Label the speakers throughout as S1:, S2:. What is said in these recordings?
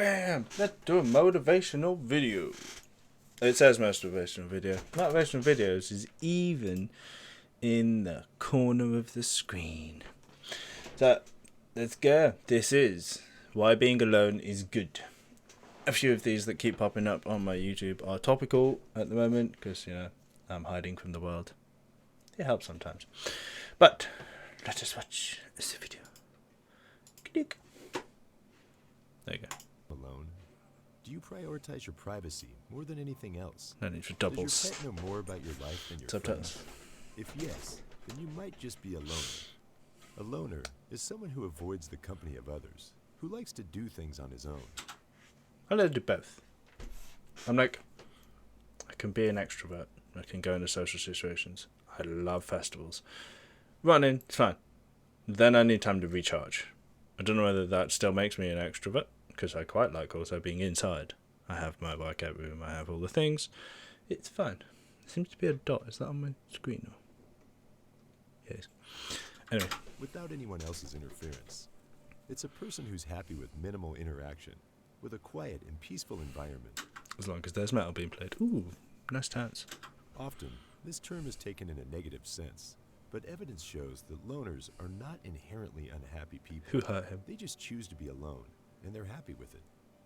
S1: Bam! Let's do a motivational video. It says motivational video. Motivational videos is even in the corner of the screen. So, let's go. This is why being alone is good. A few of these that keep popping up on my YouTube are topical at the moment because, I'm hiding from the world. It helps sometimes. But, let us watch this video. Click. There you go.
S2: Alone? Do you prioritize your privacy more than anything else?
S1: No need for doubles.
S2: Does your pet know more about your life than your
S1: Subtitles.
S2: friends? If yes, then you might just be a loner. A loner is someone who avoids the company of others, who likes to do things on his own.
S1: I like to do both. I can be an extrovert. I can go into social situations. I love festivals. Running, it's fine. Then I need time to recharge. I don't know whether that still makes me an extrovert, because I quite like also being inside. I have my workout room, I have all the things. It's fine. There seems to be a dot. Is that on my screen? Yes. Anyway.
S2: Without anyone else's interference. It's a person who's happy with minimal interaction, with a quiet and peaceful environment.
S1: As long as there's metal being played. Ooh, nice dance.
S2: Often, this term is taken in a negative sense, but evidence shows that loners are not inherently unhappy people.
S1: Who hurt him?
S2: They just choose to be alone, and they're happy with it.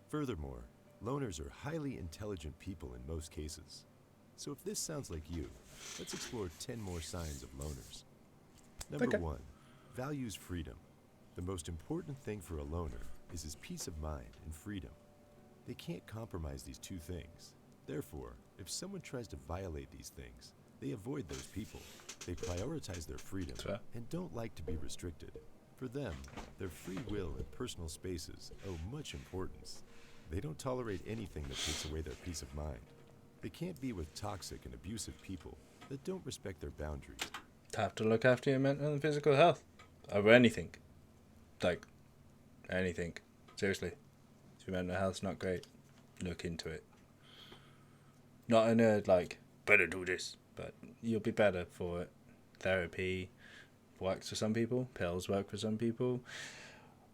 S2: Furthermore, loners are highly intelligent people in most cases. So if this sounds like you, let's explore 10 more signs of loners. Number 1, values freedom. The most important thing for a loner is his peace of mind and freedom. They can't compromise these two things. Therefore, if someone tries to violate these things, they avoid those people. They prioritize their freedom and don't like to be restricted. For them, their free will and personal spaces owe much importance. They don't tolerate anything that takes away their peace of mind. They can't be with toxic and abusive people that don't respect their boundaries.
S1: Have to look after your mental and physical health. Over anything. Like, anything. Seriously. If your mental health's not great, look into it. Not in a, better do this, but you'll be better for it. Therapy works for some people. Pills work for some people.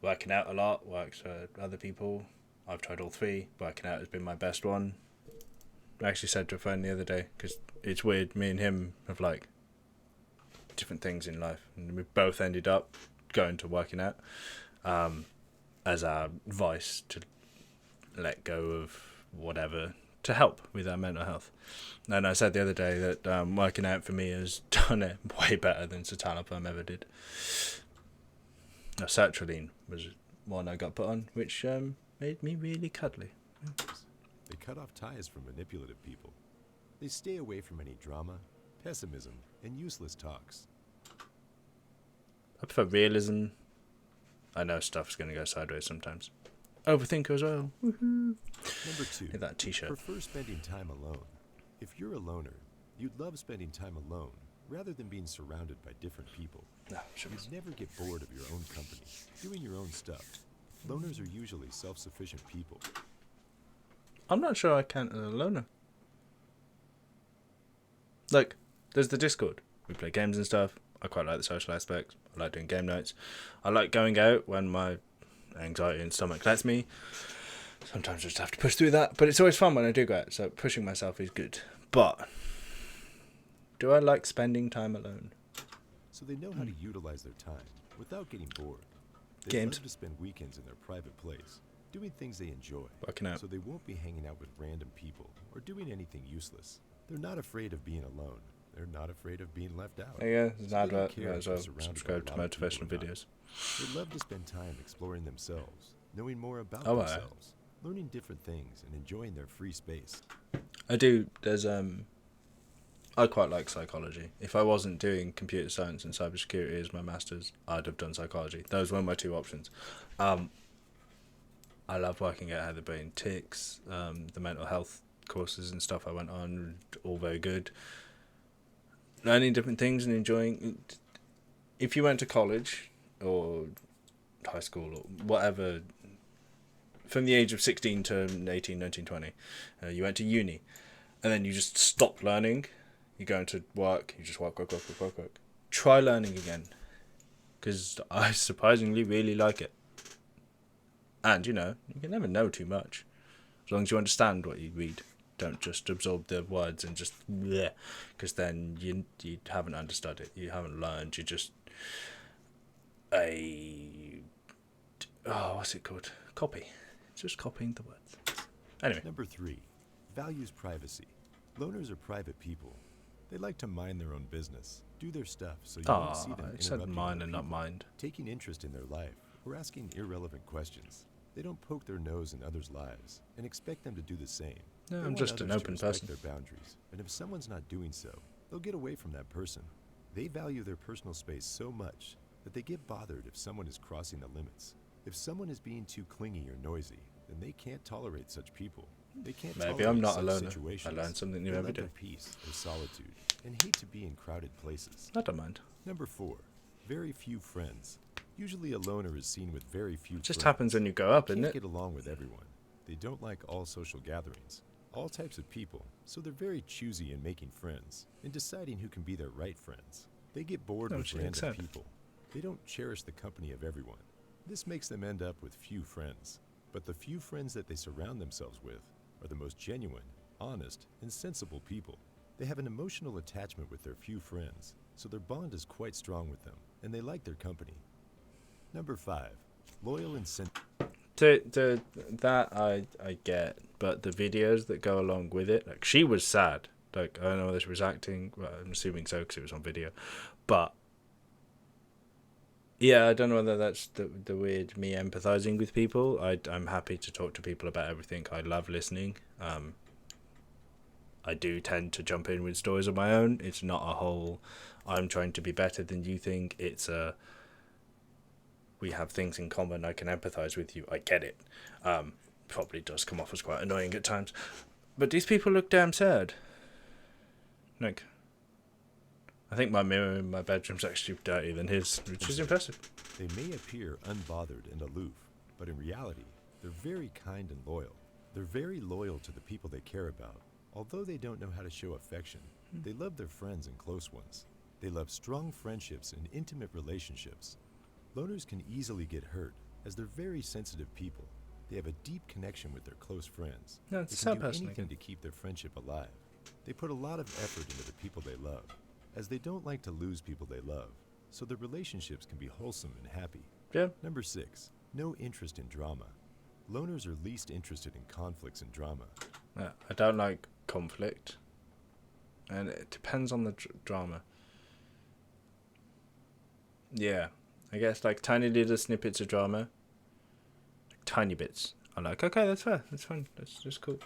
S1: Working out a lot works for other people. I've tried all three. Working out has been my best one. I actually said to a friend the other day, because it's weird, me and him have, different things in life. And we both ended up going to working out as our vice to let go of whatever to help with our mental health. And I said the other day that working out for me has done it way better than citalopram ever did. Now, sertraline was one I got put on, which made me really cuddly.
S2: They cut off ties from manipulative people. They stay away from any drama, pessimism, and useless talks.
S1: I prefer realism. I know stuff's going to go sideways sometimes. Overthinker as well. Woohoo.
S2: Number 2.
S1: Get that t-shirt.
S2: Prefer spending time alone. If you're a loner, you'd love spending time alone rather than being surrounded by different people.
S1: No, sure.
S2: You'd never get bored of your own company, doing your own stuff. Loners are usually self-sufficient people.
S1: I'm not sure I count as a loner. There's the Discord. We play games and stuff. I quite like the social aspects. I like doing game nights. I like going out when my anxiety and stomach lets me. Sometimes I just have to push through that. But it's always fun when I do go out. So pushing myself is good. But do I like spending time alone?
S2: So they know how to utilize their time without getting bored. They
S1: Games.
S2: love to spend weekends in their private place, doing things they enjoy.
S1: Working out.
S2: So they won't be hanging out with random people or doing anything useless. They're not afraid of being alone. They're not afraid of being left out.
S1: Yeah, there's an
S2: So they don't
S1: advert.
S2: care
S1: Might
S2: if
S1: as
S2: they're
S1: well
S2: surrounded
S1: subscribe
S2: by
S1: to
S2: a lot of people
S1: motivational
S2: or not.
S1: videos.
S2: They love to spend time exploring themselves, knowing more about
S1: Oh, right.
S2: themselves, learning different things, and enjoying their free space.
S1: I do. There's I quite like psychology. If I wasn't doing computer science and cybersecurity as my masters, I'd have done psychology. Those were my two options. I love working out how the brain ticks. The mental health courses and stuff I went on, all very good. Learning different things and enjoying. If you went to college or high school or whatever, from the age of 16 to 18, 19, 20, you went to uni, and then you just stopped learning. You go into work, you just work. Try learning again, because I surprisingly really like it. And, you know, you can never know too much. As long as you understand what you read. Don't just absorb the words and just bleh, because then you haven't understood it. You haven't learned. You're just what's it called? Copy. It's just copying the words. Anyway.
S2: Number 3, values privacy. Loners are private people. They like to mind their own business, do their stuff, so you won't see them
S1: it said
S2: interrupting
S1: mine
S2: other
S1: and not
S2: people,
S1: mind.
S2: taking interest in their life, or asking irrelevant questions. They don't poke their nose in others' lives and expect them to do the same.
S1: No,
S2: They
S1: I'm
S2: want
S1: just an
S2: others to
S1: open
S2: respect
S1: person.
S2: their boundaries, and if someone's not doing so, they'll get away from that person. They value their personal space so much that they get bothered if someone is crossing the limits. If someone is being too clingy or noisy, then they can't tolerate such people. They can't
S1: Maybe
S2: tolerate
S1: I'm not
S2: such
S1: a loner.
S2: situations.
S1: I learn something new
S2: They
S1: every
S2: love
S1: day.
S2: their peace or solitude and hate to be in crowded places.
S1: I don't mind.
S2: Number 4, very few friends. Usually a loner is seen with very few
S1: It just
S2: friends.
S1: happens when you grow up,
S2: They
S1: isn't
S2: can't
S1: it?
S2: get along with everyone. They don't like all social gatherings, all types of people, so they're very choosy in making friends and deciding who can be their right friends. They get bored
S1: No,
S2: with
S1: she
S2: random
S1: accept.
S2: people. They don't cherish the company of everyone. This makes them end up with few friends. But the few friends that they surround themselves with are the most genuine, honest, and sensible people. They have an emotional attachment with their few friends, so their bond is quite strong with them, and they like their company. Number 5, loyal and
S1: That I get, but the videos that go along with it, like she was sad. Like I don't know whether she was acting. Well, I'm assuming so because it was on video, but yeah, I don't know whether that's the weird me empathizing with people. I'm happy to talk to people about everything. I love listening. I do tend to jump in with stories of my own. It's not a whole I'm trying to be better than you thing. It's a we have things in common. I can empathize with you. I get it. Probably does come off as quite annoying at times. But these people look damn sad. Like, I think my mirror in my bedroom's actually dirtier than his, which is impressive.
S2: They may appear unbothered and aloof, but in reality, they're very kind and loyal. They're very loyal to the people they care about. Although they don't know how to show affection, they love their friends and close ones. They love strong friendships and intimate relationships. Loners can easily get hurt, as they're very sensitive people. They have a deep connection with their close friends.
S1: No, it's a
S2: They
S1: sad
S2: can do
S1: person
S2: anything
S1: again.
S2: to keep their friendship alive. They put a lot of effort into the people they love, as they don't like to lose people they love, so their relationships can be wholesome and happy.
S1: Yeah.
S2: Number 6, no interest in drama. Loners are least interested in conflicts and drama.
S1: I don't like conflict. And it depends on the drama. Yeah. I guess like tiny little snippets of drama. Like tiny bits. I'm like, okay, that's fair. That's fine. That's just cool.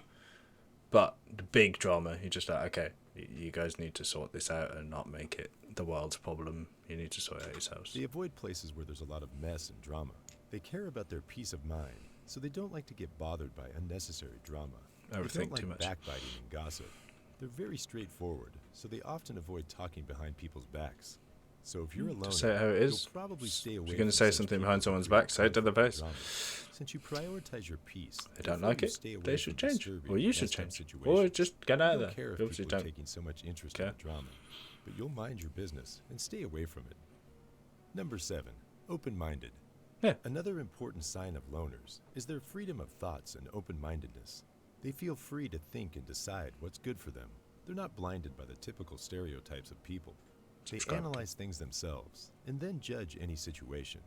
S1: But the big drama, you're just like, okay, you guys need to sort this out and not make it the world's problem. You need to sort it out yourselves.
S2: They avoid places where there's a lot of mess and drama. They care about their peace of mind, so they don't like to get bothered by unnecessary drama. They
S1: Overthink
S2: don't like
S1: too much.
S2: backbiting and gossip. They're very straightforward, so they often avoid talking behind people's backs. So if you're alone,
S1: Just say it how it is.
S2: you'll probably stay away
S1: If you're going
S2: from
S1: to say
S2: such
S1: something
S2: people
S1: behind
S2: who
S1: someone's
S2: create
S1: back, say it to their
S2: conflict
S1: face.
S2: and drama. Since you prioritize your peace,
S1: They don't
S2: therefore
S1: like
S2: you
S1: it.
S2: stay away
S1: They should
S2: from
S1: change.
S2: disturbing
S1: Or you
S2: and
S1: should
S2: messed up
S1: change. Or
S2: situations.
S1: just get out of
S2: You
S1: there.
S2: don't care if
S1: You obviously
S2: people are
S1: don't.
S2: taking so much interest
S1: Okay.
S2: in the drama, but you'll mind your business and stay away from it. Number 7, open-minded.
S1: Yeah.
S2: Another important sign of loners is their freedom of thoughts and open-mindedness. They feel free to think and decide what's good for them. They're not blinded by the typical stereotypes of people. They
S1: Subscribe.
S2: analyze things themselves and then judge any situation.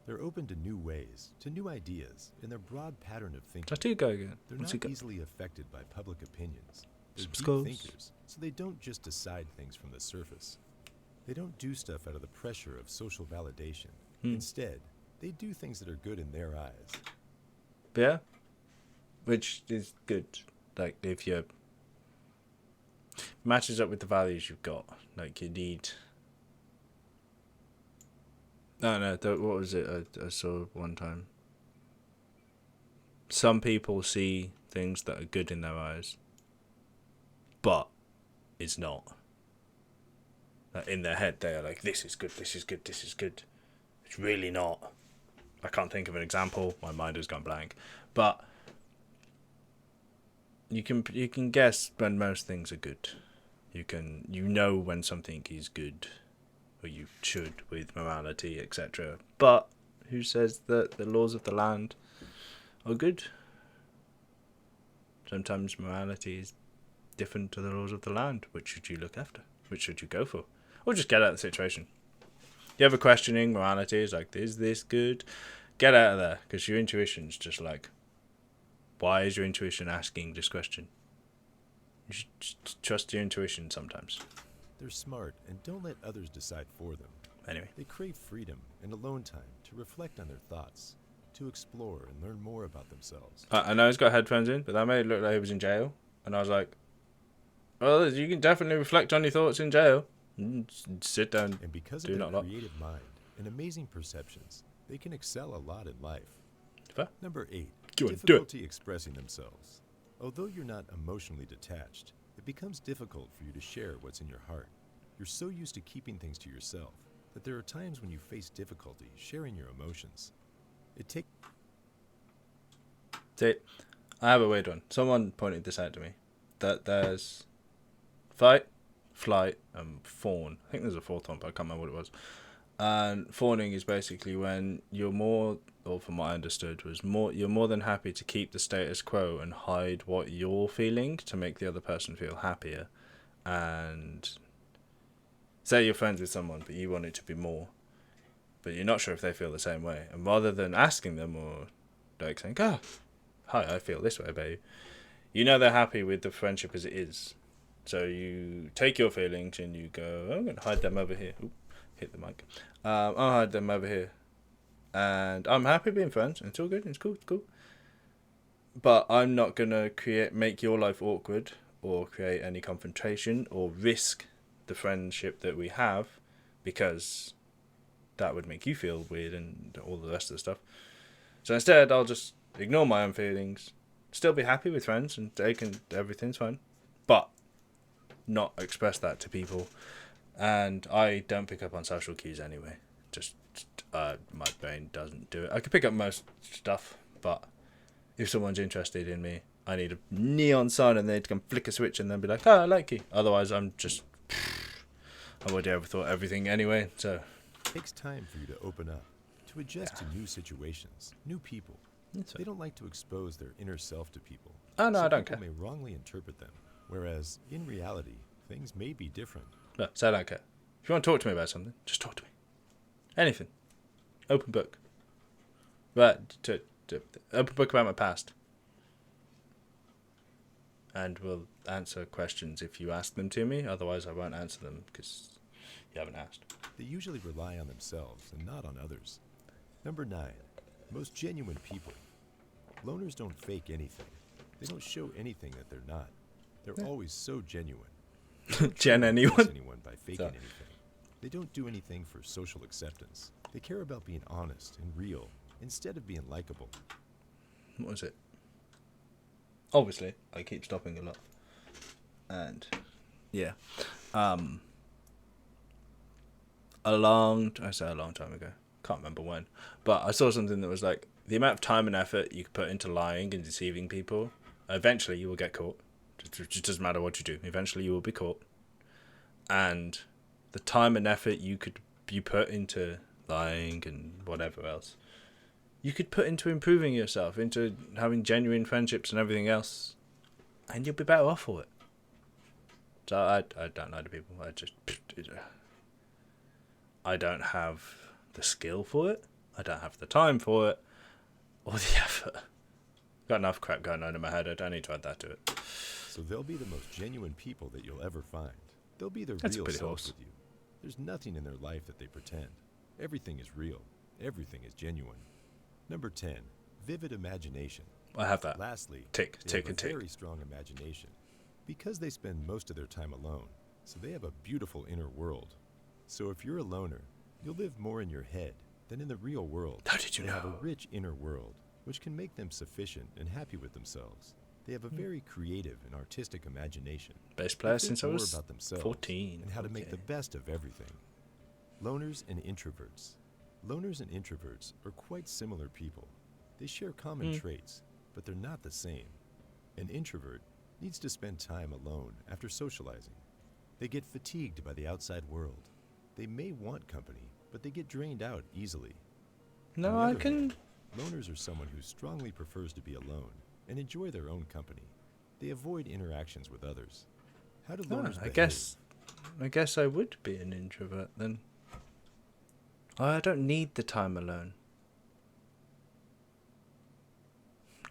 S2: They're open to new ways, to new ideas, and their broad pattern of thinking.
S1: Tattoo guy again.
S2: They're
S1: What's
S2: not
S1: he got?
S2: easily affected by public opinions. They're
S1: Some
S2: deep
S1: skulls.
S2: thinkers, so they don't just decide things from the surface. They don't do stuff out of the pressure of social validation. Instead, they do things that are good in their eyes.
S1: Yeah. Which is good. Like, if you matches up with the values you've got. Like, you need... No, what was it I saw one time? Some people see things that are good in their eyes, but it's not. Like, in their head, they are like, this is good, this is good, this is good. It's really not. I can't think of an example. My mind has gone blank. But you can guess when most things are good. You know when something is good, or you should with morality, etc. But who says that the laws of the land or good. Sometimes morality is different to the laws of the land. Which should you look after? Which should you go for? Or just get out of the situation. You ever questioning morality? Is like, is this good? Get out of there, because your intuition's just like, why is your intuition asking this question? You should just trust your intuition sometimes.
S2: They're smart and don't let others decide for them.
S1: Anyway.
S2: They crave freedom and alone time to reflect on their thoughts, to explore and learn more about themselves.
S1: I know he's got headphones in, but that made it look like he was in jail. And I was like, well, you can definitely reflect on your thoughts in jail. Sit down.
S2: And because
S1: do
S2: of
S1: not
S2: their
S1: lot.
S2: creative mind and amazing perceptions, they can excel a lot in life.
S1: Fair.
S2: Number 8,
S1: Go on, do it.
S2: difficulty expressing themselves. Although you're not emotionally detached, it becomes difficult for you to share what's in your heart. You're so used to keeping things to yourself that there are times when you face difficulty sharing your emotions. It takes...
S1: See, I have a weird one. Someone pointed this out to me. That there's fight, flight, and fawn. I think there's a fourth one, but I can't remember what it was. And fawning is basically when you're more, or from what I understood, was more. You're more than happy to keep the status quo and hide what you're feeling to make the other person feel happier. And say you're friends with someone, but you want it to be more, but you're not sure if they feel the same way. And rather than asking them or like saying, "Oh, hi, I feel this way about you," you know they're happy with the friendship as it is. So you take your feelings and you go, I'm going to hide them over here. Oop, hit the mic. I'll hide them over here. And I'm happy being friends. It's all good. It's cool. It's cool. But I'm not going to make your life awkward or create any confrontation or risk the friendship that we have, because that would make you feel weird and all the rest of the stuff. So instead, I'll just ignore my own feelings, still be happy with friends and everything's fine, but not express that to people. And I don't pick up on social cues anyway. Just my brain doesn't do it. I can pick up most stuff, but if someone's interested in me, I need a neon sign and they can flick a switch and then be like, oh, I like you. Otherwise, I've already overthought everything anyway. So
S2: It takes time for you to open up, to adjust to new situations, new people. They don't like to expose their inner self to people.
S1: Oh, no,
S2: so
S1: I don't
S2: people
S1: care.
S2: may wrongly interpret them, whereas in reality, things may be different.
S1: No, so I don't care. If you want to talk to me about something, just talk to me. Anything. Open book. Right, open book about my past. And we'll answer questions if you ask them to me. Otherwise, I won't answer them because you haven't asked.
S2: They usually rely on themselves and not on others. Number 9, most genuine people. Loners don't fake anything. They don't show anything that they're not. They're always so genuine.
S1: Gen anyone?
S2: Anyone by faking anything. They don't do anything for social acceptance. They care about being honest and real instead of being likable.
S1: What was it? Obviously, I keep stopping a lot. And, yeah. A long time ago. Can't remember when. But I saw something that was like, the amount of time and effort you could put into lying and deceiving people, eventually you will get caught. It just doesn't matter what you do. Eventually you will be caught. And the time and effort you put into lying and whatever else, you could put into improving yourself, into having genuine friendships and everything else, and you'll be better off for it. So I don't lie to people. I don't have the skill for it. I don't have the time for it, or the effort. Got enough crap going on in my head. I don't need to add that to it.
S2: So they'll be the most genuine people that you'll ever find. They'll be their
S1: That's a
S2: real
S1: pretty
S2: selves
S1: horse.
S2: with you. There's nothing in their life that they pretend. Everything is real. Everything is genuine. Number 10, vivid imagination.
S1: I have that.
S2: Lastly,
S1: Tick,
S2: they
S1: tick,
S2: have
S1: and
S2: a
S1: tick.
S2: very strong imagination. Because they spend most of their time alone, so they have a beautiful inner world. So if you're a loner, you'll live more in your head than in the real world.
S1: How did you
S2: They have
S1: know?
S2: a rich inner world, which can make them sufficient and happy with themselves. They have a very creative and artistic imagination.
S1: Bass
S2: They
S1: player
S2: think
S1: since I
S2: more
S1: was
S2: about themselves
S1: 14.
S2: and how to make
S1: Okay.
S2: the best of everything. Loners and introverts. Loners and introverts are quite similar people. They share common traits, but they're not the same. An introvert needs to spend time alone after socializing. They get fatigued by the outside world. They may want company, but they get drained out easily.
S1: No,
S2: On the
S1: I
S2: other
S1: can
S2: hand, Loners are someone who strongly prefers to be alone and enjoy their own company. They avoid interactions with others. How do loners
S1: I
S2: behave?
S1: guess I would be an introvert then. I don't need the time alone.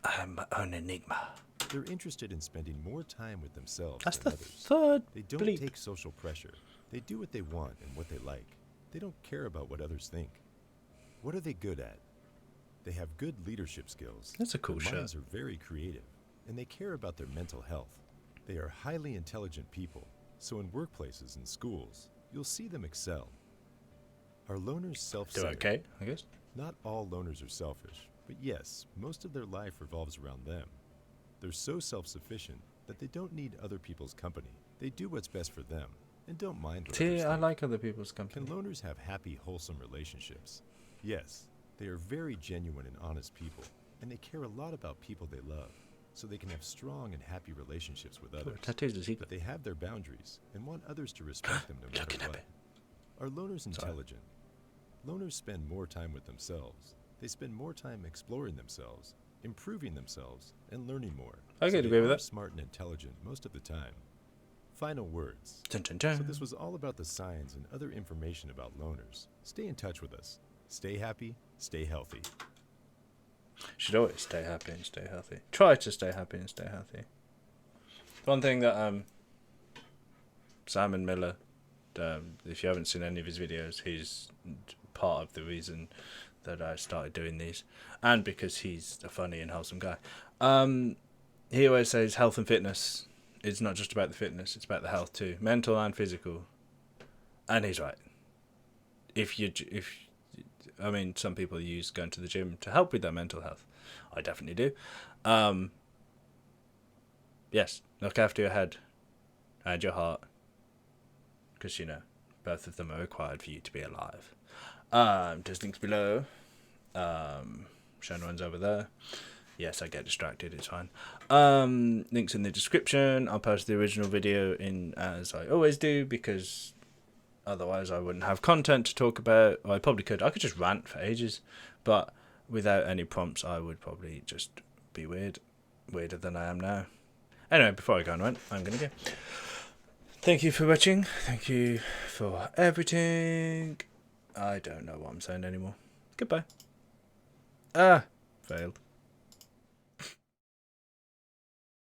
S1: I'm my own enigma.
S2: They're interested in spending more time with themselves
S1: That's
S2: than
S1: the
S2: others.
S1: third
S2: They don't
S1: bleep.
S2: take social pressure. They do what they want and what they like. They don't care about what others think. What are they good at? They have good leadership skills.
S1: That's a cool
S2: Their
S1: shirt.
S2: minds are very creative, and they care about their mental health. They are highly intelligent people, so in workplaces and schools, you'll see them excel. Are loners
S1: Do
S2: self-centered?
S1: okay, I guess.
S2: Not all loners are selfish, but yes, most of their life revolves around them. They're so self-sufficient that they don't need other people's company. They do what's best for them and don't mind what others
S1: See, I
S2: think.
S1: like other people's company.
S2: Can loners have happy, wholesome relationships? Yes, they are very genuine and honest people, and they care a lot about people they love, so they can have strong and happy relationships with others.
S1: Tattoos is
S2: But they have their boundaries and want others to respect them no matter
S1: Looking at
S2: what.
S1: me.
S2: Are loners
S1: Sorry.
S2: intelligent? Loners spend more time with themselves. They spend more time exploring themselves, improving themselves, and learning more.
S1: I
S2: So
S1: could
S2: they
S1: agree with
S2: are
S1: that.
S2: smart and intelligent most of the time. Final words.
S1: Dun, dun, dun.
S2: So this was all about the signs and other information about loners. Stay in touch with us. Stay happy, stay healthy.
S1: Should always stay happy and stay healthy. Try to stay happy and stay healthy. One thing that Simon Miller, if you haven't seen any of his videos, he's part of the reason that I started doing these, and because he's a funny and wholesome guy. He always says health and fitness. It's not just about the fitness; it's about the health too, mental and physical. And he's right. I mean, some people use going to the gym to help with their mental health. I definitely do. Yes, look after your head and your heart, because both of them are required for you to be alive. There's links below. Shown one's over there. Yes, I get distracted, it's fine. Links in the description. I'll post the original video in as I always do, because otherwise I wouldn't have content to talk about. Well, I probably could. I could just rant for ages, but without any prompts I would probably just be weirder than I am now. Anyway, before I go on rant, I'm going to go. Thank you for watching. Thank you for everything. I don't know what I'm saying anymore. Goodbye. Failed.